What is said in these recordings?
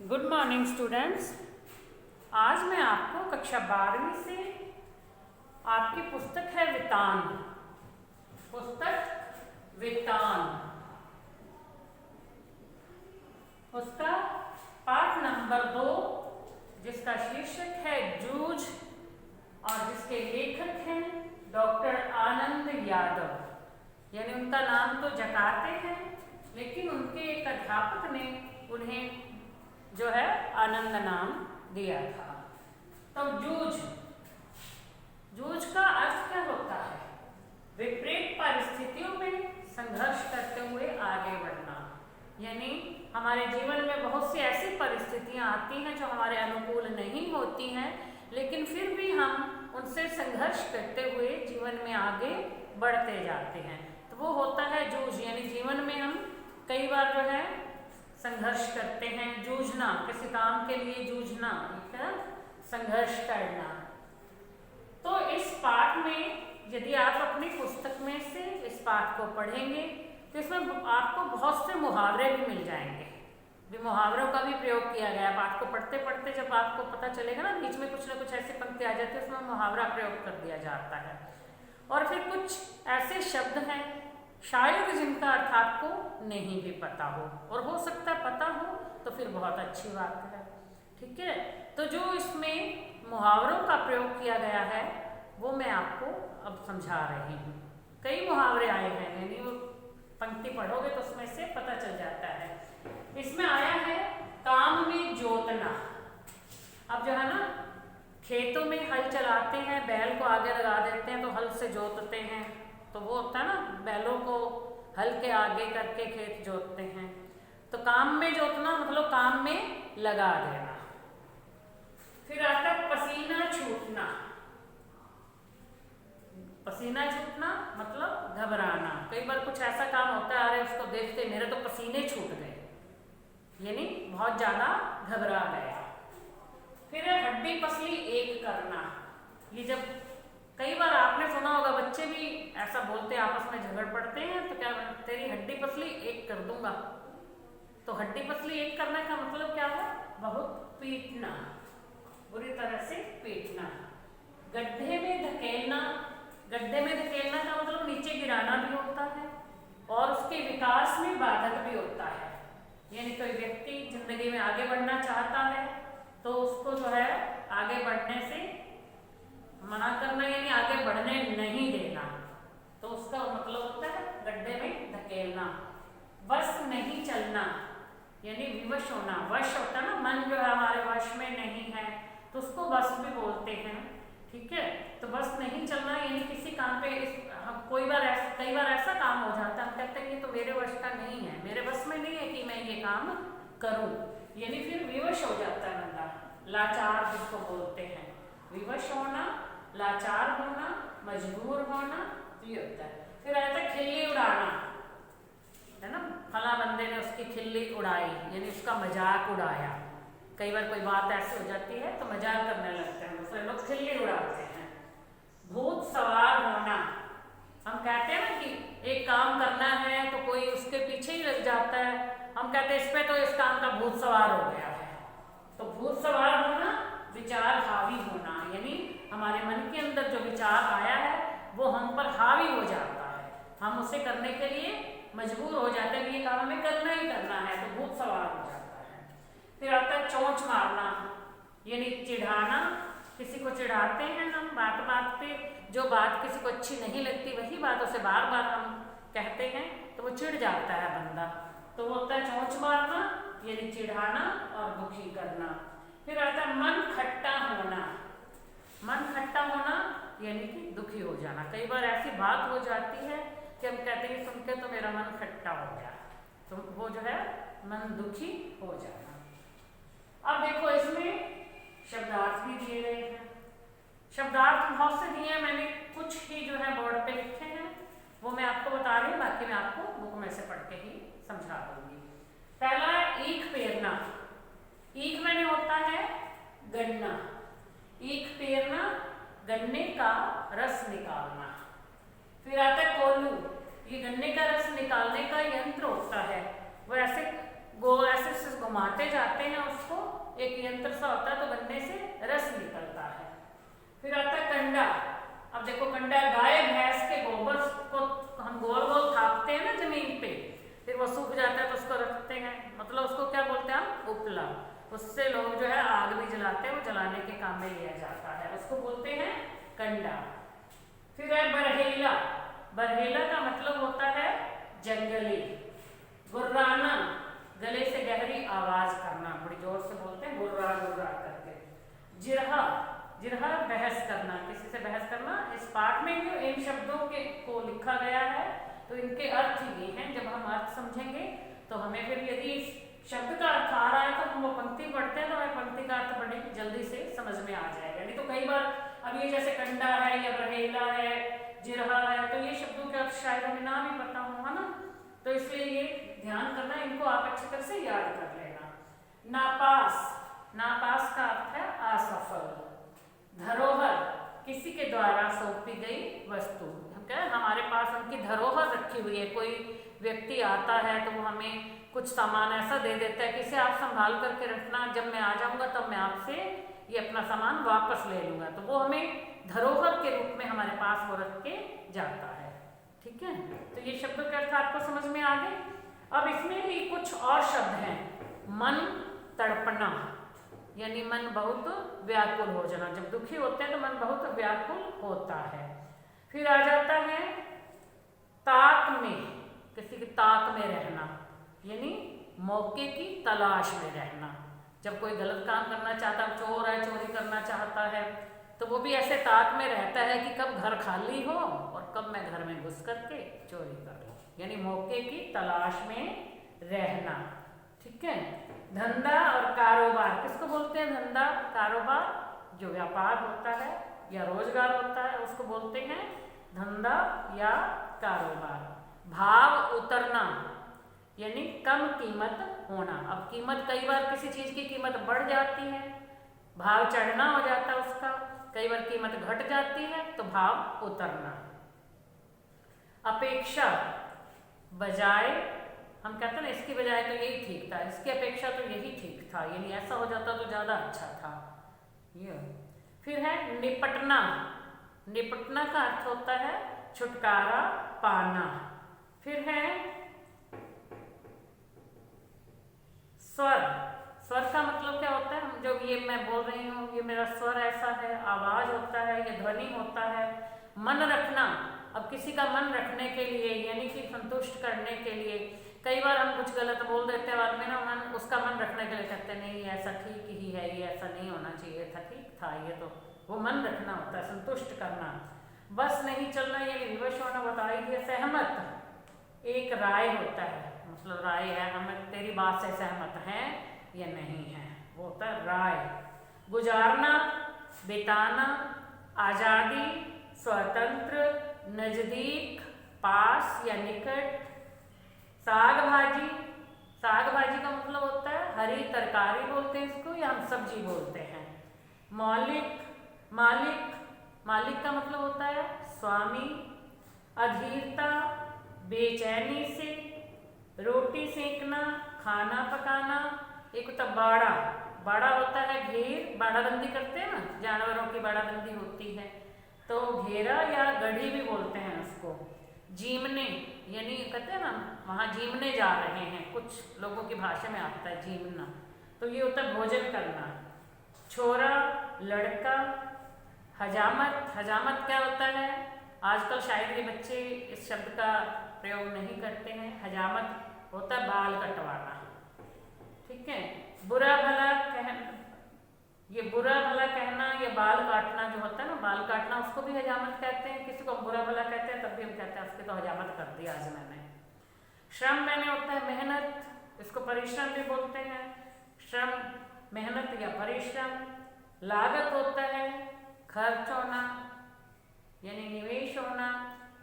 Good morning students. आज मैं आपको कक्षा 12वीं से आपकी पुस्तक है वितान, पुस्तक वितान, उसका पाठ नंबर 2 जिसका शीर्षक है जूझ और जिसके लेखक हैं डॉक्टर आनंद यादव। यानी उनका नाम तो जटाते हैं लेकिन उनके एक अध्यापक ने उन्हें जो है आनंद नाम दिया था। तो जूझ का अर्थ क्या होता है? विपरीत परिस्थितियों में संघर्ष करते हुए आगे बढ़ना। यानी हमारे जीवन में बहुत सी ऐसी परिस्थितियां आती हैं जो हमारे अनुकूल नहीं होती हैं, लेकिन फिर भी हम उनसे संघर्ष करते हुए जीवन में आगे बढ़ते जाते हैं। तो वो होता है जूझ। यानी जीवन में हम कई बार जो है संघर्ष करते हैं, जूझना, किसी काम के लिए जूझना, ठीक है, संघर्ष करना। तो इस पाठ में यदि आप अपनी पुस्तक में से इस पाठ को पढ़ेंगे तो इसमें आपको बहुत से मुहावरे भी मिल जाएंगे। मुहावरों का भी प्रयोग किया गया है। पाठ को पढ़ते पढ़ते जब आपको पता चलेगा ना, बीच में कुछ ना कुछ ऐसी पंक्ति आ जाती है उसमें मुहावरा प्रयोग कर दिया जाता है। और फिर कुछ ऐसे शब्द हैं शायद जिनका अर्थ आपको नहीं भी पता हो, और हो सकता है पता हो तो फिर बहुत अच्छी बात है, ठीक है। तो जो इसमें मुहावरों का प्रयोग किया गया है वो मैं आपको अब समझा रही हूँ। कई मुहावरे आए हैं, यानी वो पंक्ति पढ़ोगे तो उसमें से पता चल जाता है। इसमें आया है काम में जोतना। अब जो है ना, खेतों में हल चलाते हैं, बैल को आगे लगा देते हैं तो हल से जोतते हैं, तो वो होता है ना, बैलों को हल के आगे करके खेत जोतते हैं। तो काम में जोतना मतलब काम में लगा देना। फिर आता है पसीना छूटना। पसीना छूटना मतलब घबराना। कई बार कुछ ऐसा काम होता है, अरे उसको देखते मेरे तो पसीने छूट गए, यानी बहुत ज्यादा घबरा गया। फिर हड्डी पसली एक करना। ये जब कई बार आपने सुना होगा, बच्चे भी ऐसा बोलते हैं, आपस में झगड़ पड़ते हैं तो क्या, तेरी हड्डी पसली एक कर दूंगा। तो हड्डी पसली एक करने का मतलब क्या है? बहुत पीटना, बुरी तरह से पीटना। गड्ढे में धकेलना। गड्ढे में धकेलना का मतलब नीचे गिराना भी होता है और उसके विकास में बाधक भी होता है। यानी कोई व्यक्ति जिंदगी में आगे बढ़ना चाहता है तो उसको जो है आगे बढ़ने से मना करना, यानी आगे बढ़ने नहीं देना, तो उसका मतलब होता है गड्ढे में धकेलना। वश नहीं चलना, यानी विवश होना। वश होता है ना, मन जो है हमारे वश में नहीं है तो उसको वश भी बोलते हैं, ठीक है। तो वश नहीं चलना यानी किसी काम पे कई बार ऐसा काम हो जाता है, हम कहते हैं ये तो मेरे वश का नहीं है, मेरे वश में नहीं है कि मैं ये काम करूं, यानी फिर विवश हो जाता है बंदा। लाचार जिसको बोलते हैं, विवश होना, लाचार होना, मजबूर होना, ये होता है। फिर आता है खिल्ली उड़ाना, है ना, फला बंदे ने उसकी खिल्ली उड़ाई, यानी उसका मजाक उड़ाया। कई बार कोई बात ऐसी हो जाती है तो मजाक करने लगते हैं, दूसरे लोग खिल्ली उड़ाते हैं। भूत सवार होना। हम कहते हैं ना कि एक काम करना है तो कोई उसके पीछे ही लग जाता है, हम कहते हैं इस पे तो इस काम का भूत सवार हो गया है। तो भूत सवार होना, विचार हावी होना, यानी हमारे मन के अंदर जो विचार आया है वो हम पर हावी हो जाता है, हम उसे करने के लिए मजबूर हो जाते हैं कि ये काम हमें करना ही करना है, तो भूत सवार हो जाता है। फिर आता है चोंच मारना, यानी चिढ़ाना। किसी को चिढ़ाते हैं हम बात बात पे, जो बात किसी को अच्छी नहीं लगती वही बात उसे बार बार हम कहते हैं तो वो चिढ़ जाता है बंदा, तो वो होता है चोंच मारना, यानी चिढ़ाना और दुखी करना। फिर आता है मन खट्टा होना। मन खट्टा होना यानी कि दुखी हो जाना। कई बार ऐसी बात हो जाती है कि हम कहते हैं सुन के तो मेरा मन खट्टा हो गया, तो वो जो है मन दुखी हो जाना। अब देखो इसमें शब्दार्थ भी दिए गए हैं। शब्दार्थ बहुत से दिए हैं, मैंने कुछ ही जो है बोर्ड पे लिखे हैं, वो मैं आपको बता रही हूँ, बाकी मैं आपको बुक में से पढ़ के ही समझा दूंगी। पहला है ईख पेरना। ईख मैंने होता है गन्ना। ईख पेरना, गन्ने का रस निकालना। फिर आता है कोल्हू। ये गन्ने का रस निकालने का यंत्र होता है, वो ऐसे ऐसे घुमाते जाते हैं उसको, एक यंत्र सा होता है तो गन्ने से रस निकलता है। फिर आता है कंडा। अब देखो कंडा, गाय भैंस के गोबर को हम गोल गोल थापते हैं ना जमीन पे, फिर वो सूख जाता है तो उसको रखते हैं, मतलब उसको क्या बोलते हैं हम, उपला। उससे लोग जो है आग भी जलाते हैं, वो जलाने के काम में लिया जाता है, उसको बोलते हैं कंडा। फिर है बरहेला। बरहेला का मतलब होता है जंगली। गुर्राना, गले से गहरी आवाज करना, बड़ी जोर से बोलते हैं गुर्रा गुर्रा करके। जिरहा, जिरहा बहस करना, किसी से बहस करना। इस पाठ में जो इन शब्दों के को लिखा गया है तो इनके अर्थ ये हैं। जब हम अर्थ समझेंगे तो हमें फिर यदि इस शब्द का अर्थ आ रहा है तो हम वो पंक्ति पढ़ते हैं तो हमें पंक्ति का अर्थ बड़ी जल्दी से समझ में आ जाएगा। नहीं तो कई बार अब ये जैसे कंडा है या बरहेला है, जिरहा है, तो ये शब्दों के अर्थ शायद हमें ना भी पता हो, है ना, तो इसलिए ये ध्यान करना, इनको आप अच्छी तरह से याद कर लेना। नापास, नापास का अर्थ है असफल। धरोहर, किसी के द्वारा सौंपी गई वस्तु, क्या हमारे पास उनकी धरोहर रखी हुई है, कोई व्यक्ति आता है तो वो हमें कुछ सामान ऐसा दे देता है कि इसे आप संभाल करके रखना, जब मैं आ जाऊंगा तब मैं आपसे ये अपना सामान वापस ले लूंगा, तो वो हमें धरोहर के रूप में हमारे पास वो रख के जाता है। ठीक है, तो ये शब्दों के अर्थ आपको समझ में आ गए। अब इसमें भी कुछ और शब्द हैं। मन तड़पना, यानी मन बहुत व्याकुल हो जाना, जब दुखी होते हैं तो मन बहुत व्याकुल होता है। फिर आ जाता है ताक में, किसी की ताक में रहना, यानी मौके की तलाश में रहना। जब कोई गलत काम करना चाहता है, चोर है चोरी करना चाहता है, तो वो भी ऐसे ताक में रहता है कि कब घर खाली हो और कब मैं घर में घुस करके चोरी कर लूं, यानी मौके की तलाश में रहना। ठीक है, धंधा और कारोबार, किसको बोलते हैं धंधा कारोबार? जो व्यापार होता है या रोजगार होता है उसको बोलते हैं धंधा या कारोबार। भाव उतरना, यानी कम कीमत होना। अब कीमत, कई बार किसी चीज की कीमत बढ़ जाती है, भाव चढ़ना हो जाता है उसका, कई बार कीमत घट जाती है तो भाव उतरना। अपेक्षा, बजाय हम कहते हैं ना इसकी बजाय तो यही ठीक था, इसकी अपेक्षा तो यही ठीक था, यानी ऐसा हो जाता तो ज्यादा अच्छा था ये। फिर है निपटना। निपटना का अर्थ होता है छुटकारा पाना। फिर है स्वर। स्वर का मतलब क्या होता है? जो ये मैं बोल रही हूँ ये मेरा स्वर ऐसा है, आवाज होता है, ये ध्वनि होता है। मन रखना, अब किसी का मन रखने के लिए यानी कि संतुष्ट करने के लिए, कई बार हम कुछ गलत बोल देते हैं बाद में ना, मन उसका मन रखने के लिए कहते नहीं ऐसा ठीक ही है, ये ऐसा नहीं होना चाहिए था, ठीक था ये, तो वो मन रखना होता है, संतुष्ट करना। बस नहीं चलना, ये विवश होना बताई दिया। सहमत एक राय होता है, मतलब राय है, हम तेरी बात से सहमत हैं या नहीं है, वो होता है राय। गुजारना, बिताना, आज़ादी, स्वतंत्र, नजदीक, पास या निकट। साग भाजी, साग भाजी का मतलब होता है हरी तरकारी बोलते हैं इसको, या हम सब्जी बोलते हैं। मौलिक, मालिक, मालिक का मतलब होता है स्वामी। अधीरता, बेचैनी से, रोटी सेकना, खाना पकाना। एक होता बाड़ा, बाड़ा होता है घेर, बाड़ाबंदी करते हैं ना, जानवरों की बाड़ाबंदी होती है तो घेरा या गढ़ी भी बोलते हैं उसको। जीमने, यानी कहते हैं ना वहाँ जीमने जा रहे हैं, कुछ लोगों की भाषा में आता है जीमना, तो ये होता है भोजन करना। छोरा, लड़का। हजामत, हजामत क्या होता है? आजकल शायद ये बच्चे इस शब्द का प्रयोग नहीं करते हैं। हजामत होता है बाल कटवाना। ठीक है, बुरा भला ये बुरा भला कहना या बाल काटना जो होता है ना, बाल काटना उसको भी हजामत कहते हैं। किसी को बुरा भला कहते हैं तब भी हम कहते हैं उसकी तो हजामत कर दी आज मैंने। श्रम मैंने होता है मेहनत, इसको परिश्रम भी बोलते हैं। श्रम, मेहनत या परिश्रम। लागत होता है खर्च होना यानी निवेश होना।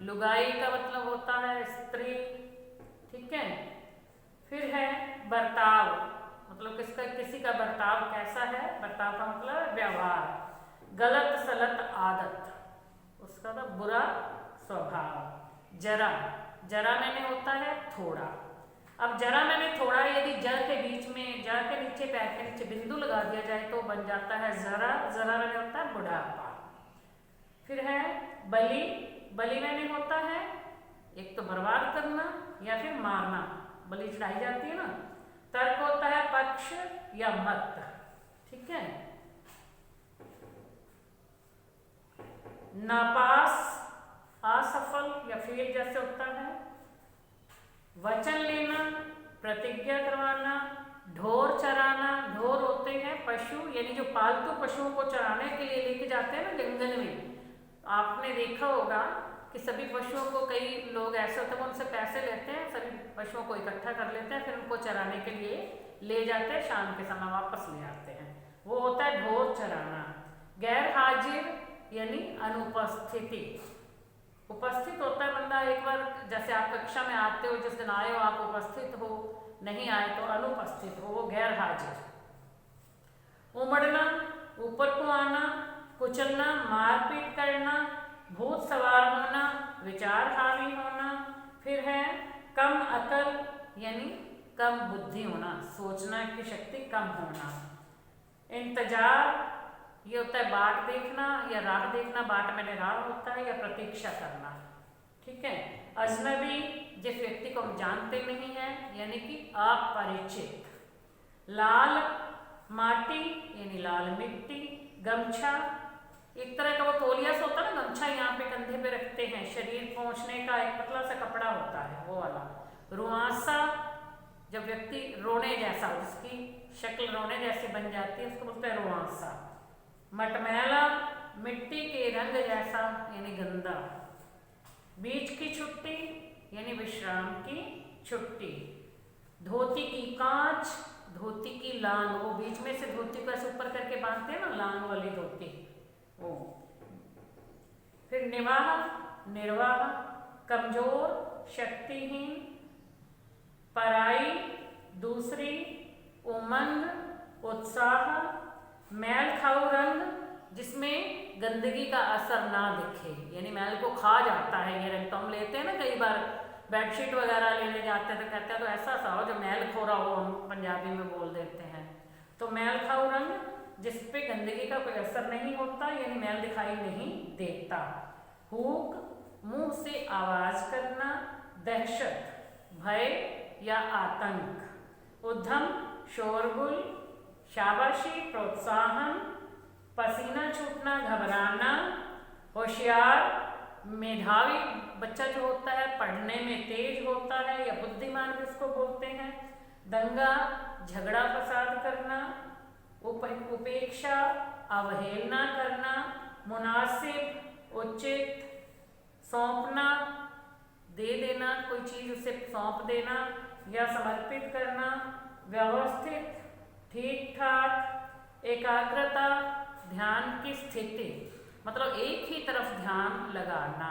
लुगाई का मतलब होता है स्त्री। ठीक है, फिर है बर्ताव, मतलब किसका, किसी का बर्ताव कैसा है, बर्ताव का मतलब व्यवहार। गलत सलत आदत, उसका तो बुरा स्वभाव। जरा, जरा मैंने होता है थोड़ा। अब जरा मैंने थोड़ा, यदि ज के बीच में, ज के नीचे, पैर के नीचे बिंदु लगा दिया जाए तो बन जाता है जरा, जरा मैंने होता है बुढ़ापा। फिर है बलि, बलि मैंने होता है एक तो बर्बाद करना या फिर मारना, बलि चढ़ाई जाती है ना। तर्क होता है पक्ष या मत, ठीक है। नापास, असफल या फेल जैसे होता है। वचन लेना, प्रतिज्ञा करवाना, ढोर चराना, ढोर होते हैं पशु, यानी जो पालतू पशुओं को चराने के लिए लेके जाते हैं ना जंगल में। आपने देखा होगा कि सभी पशुओं को, कई लोग ऐसे होते हैं वो उनसे पैसे लेते हैं, सभी पशुओं को इकट्ठा कर लेते हैं, फिर उनको चराने के लिए ले जाते हैं, शाम के समय वापस ले आते हैं, वो होता है ढोर चराना। गैर हाजिर यानी अनुपस्थिति, उपस्थित होता है बंदा एक बार, जैसे आप कक्षा में आते हो, जिस दिन आए हो आप उपस्थित हो, नहीं आए तो अनुपस्थित हो, वो गैर हाजिर। उमड़ना, ऊपर को आना, कुचलना, मारपीट करना, भूत सवार होना, विचार हावी होना। फिर है कम अकल यानी कम बुद्धि होना, सोचना की शक्ति कम होना। इंतजार, ये होता है बाट देखना या राह देखना, बाट मैंने राह होता है, या प्रतीक्षा करना, ठीक है। अजनबी, जिस व्यक्ति को हम जानते नहीं हैं यानी कि अपरिचित। लाल, माटी यानी लाल मिट्टी। गमछा, एक तरह का वो तौलिया सा होता है ना, गमछा यहाँ पे कंधे पे रखते हैं, शरीर पोंछने का एक पतला सा कपड़ा होता है वो वाला। रुआंसा, जब व्यक्ति रोने जैसा, उसकी शक्ल रोने जैसी बन जाती है, उसको बोलते हैं रुआंसा। मटमैला, मिट्टी के रंग जैसा यानी गंदा। बीच की छुट्टी यानी विश्राम की छुट्टी। धोती की कांच, धोती की लांग, वो बीच में से धोती को ऐसे ऊपर करके बांधते हैं ना, लांग वाली धोती वो। फिर निवाह, निर्वाह, कमजोर, शक्तिहीन। पराई, दूसरी। उमंग, उत्साह। मैल खाऊ रंग, जिसमें गंदगी का असर ना दिखे, यानी मैल को खा जाता है ये रंग। तो हम लेते हैं ना कई बार बेडशीट वगैरह लेने जाते हैं तो कहते हैं तो ऐसा सा हो जो मैल खोरा हो, हम पंजाबी में बोल देते हैं। तो मैल खाऊ रंग, जिस पे गंदगी का कोई असर नहीं होता, यानी मैल दिखाई नहीं देता। हुक, मुंह से आवाज करना, दहशत, भय या आतंक। उद्यम, शोरगुल, शाबाशी, प्रोत्साहन। पसीना छूटना, घबराना। होशियार, मेधावी बच्चा जो होता है, पढ़ने में तेज होता है या बुद्धिमान भी उसको बोलते हैं। दंगा, झगड़ा फसाद करना। उपेक्षा, अवहेलना करना। मुनासिब, उचित। सौंपना, दे देना, कोई चीज उसे सौंप देना या समर्पित करना। व्यवस्थित, ठीक ठाक। एकाग्रता, ध्यान की स्थिति, मतलब एक ही तरफ ध्यान लगाना।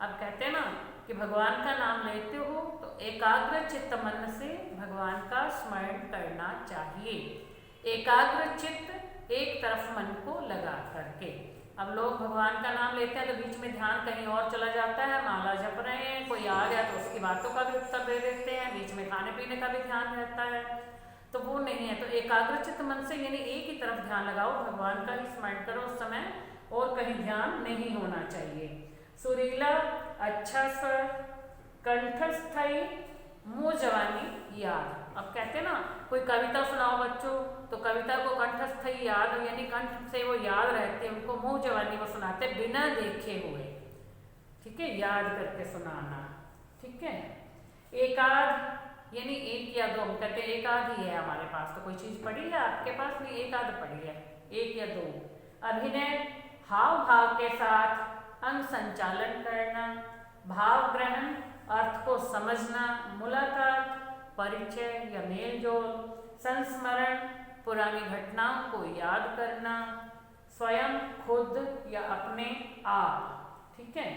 अब कहते हैं ना कि भगवान का नाम लेते हो तो एकाग्र चित्त मन से भगवान का स्मरण करना चाहिए। एकाग्र चित्त, एक तरफ मन को लगा करके। अब लोग भगवान का नाम लेते हैं तो बीच में ध्यान कहीं और चला जाता है, माला जप रहे हैं, कोई आ गया तो उसकी बातों का भी उत्तर दे देते हैं, बीच में खाने पीने का भी ध्यान रहता है, तो वो नहीं है। तो एकाग्रचित्त मन से यानी एक ही तरफ ध्यान लगाओ, भगवान का ही स्मरण करो उस समय, और कहीं ध्यान नहीं होना चाहिए। सुरीला, अच्छा स्वर, कंठस्थाई, मुँह जवानी याद। अब कहते हैं ना कोई कविता सुनाओ बच्चों, तो कविता को कंठस्थाई याद हो, यानी कंठ से वो याद रहते हैं, उनको मुँह जवानी वो सुनाते बिना देखे हुए, ठीक है, याद करके सुनाना, ठीक है। एकाध यानी एक या दो, हम कहते हैं एक आध ही है हमारे पास, तो कोई चीज पड़ी है आपके पास, नहीं एक आध पड़ी है, एक या दो। अभिनय, हाव भाव के साथ अंग संचालन करना। भाव ग्रहण, अर्थ को समझना। मुलाकात, परिचय या मेल जोल। संस्मरण, पुरानी घटनाओं को याद करना। स्वयं, खुद या अपने आप, ठीक है।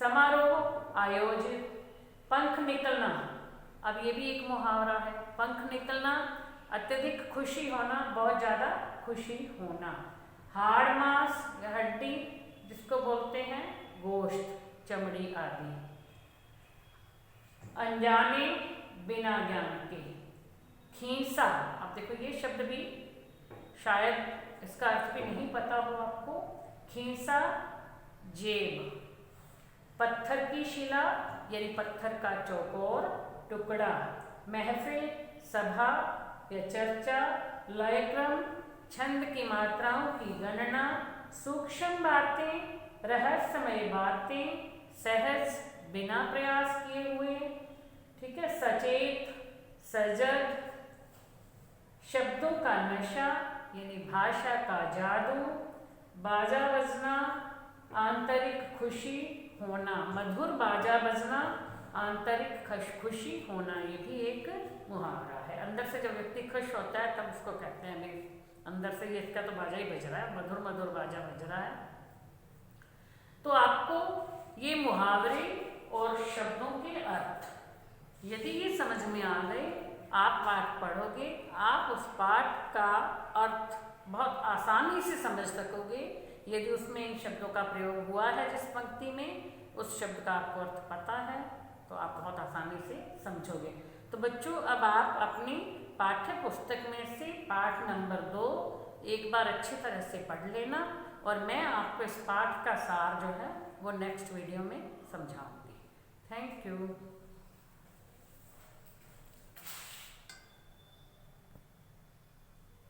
समारोह, आयोजित। पंख निकलना, अब ये भी एक मुहावरा है, पंख निकलना, अत्यधिक खुशी होना, बहुत ज़्यादा खुशी होना। हाड़ मांस या हड्डी, जिसको बोलते हैं गोश्त, चमड़ी आदि। अनजाने, बिना ज्ञान के। खींसा, अब देखो ये शब्द भी शायद इसका अर्थ भी नहीं पता हो आपको। खींसा जेब, पत्थर की शिला यानी पत्थर का चौकोर टुकड़ा, महफिल सभा या चर्चा, लयक्रम छंद की मात्राओं की गणना, सूक्ष्म बातें रहस्यमय बातें, सहज बिना प्रयास किए हुए, ठीक है, सचेत सजग, शब्दों का नशा यानी भाषा का जादू, बाजा बजना आंतरिक खुशी होना, मधुर बाजा बजना आंतरिक खुशी होना, ये भी एक मुहावरा है। अंदर से जब व्यक्ति खुश होता है तब उसको कहते हैं नहीं, अंदर से ये इसका तो बाजा ही बज रहा है, मधुर मधुर बाजा बज रहा है। तो आपको ये मुहावरे और शब्दों के अर्थ यदि ये समझ में आ गए, आप पाठ पढ़ोगे, आप उस पाठ का अर्थ बहुत आसानी से समझ सकोगे। यदि उसमें इन शब्दों का प्रयोग हुआ है जिस पंक्ति में, उस शब्द का आपको अर्थ पता है तो आप बहुत आसानी से समझोगे। तो बच्चों, अब आप अपनी पाठ्य पुस्तक में से पाठ नंबर 2 एक बार अच्छी तरह से पढ़ लेना, और मैं आपको इस पाठ का सार जो है वो नेक्स्ट वीडियो में समझाऊंगी। Thank you.